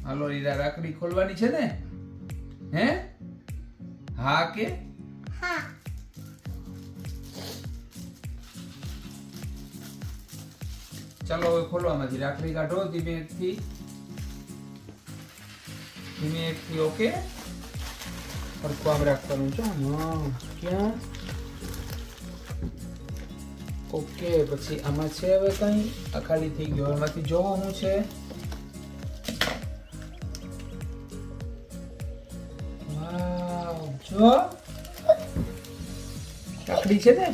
હાલો era રાખડી ખોલવાની છે ને? હે? હા કે? હા. ચાલો હવે ખોલવામાંથી રાખડી કાઢો ધીમે એકથી. ધીમે એકથી. ઓકે, સરખું આમ રાખવાનું છે. હા, ક્યાં? ઓકે, પછી આમાં છે હવે કઈ? આ ખાલી થઈ ગયો. એમાંથી જોવો શું છે. વાવ, જો રાખડી છે ને.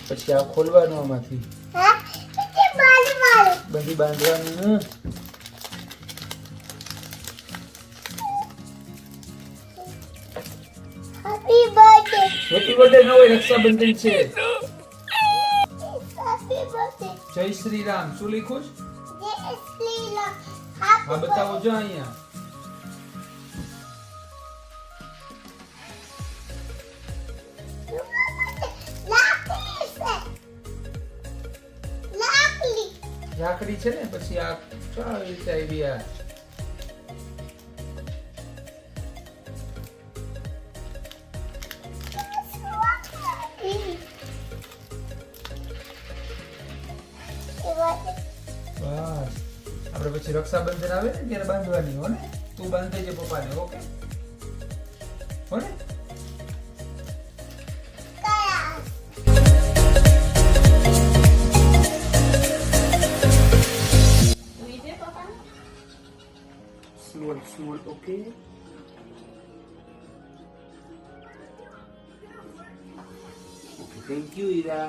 પછી આ ખોલવાનું આમાંથી. હા, તે બાલ બધી બાંધવાની. Happy birthday. હેપી બર્થડે ન હોય, રક્ષાબંધન છે. Happy birthday. જય શ્રી રામ. શું લખ્યું છે? જય શ્રી રામ. હા, બતાવો જો અહીંયા. રાખડી છે ને. પછી આ ચાલ રીતે આવી. આ બસ. આપણે પછી રક્ષાબંધન આવે ને ત્યારે બાંધવાની હો ને. તું બાંધી દેજે પપ્પાને. ઓકે હો ને. Small. Okay, thank you era.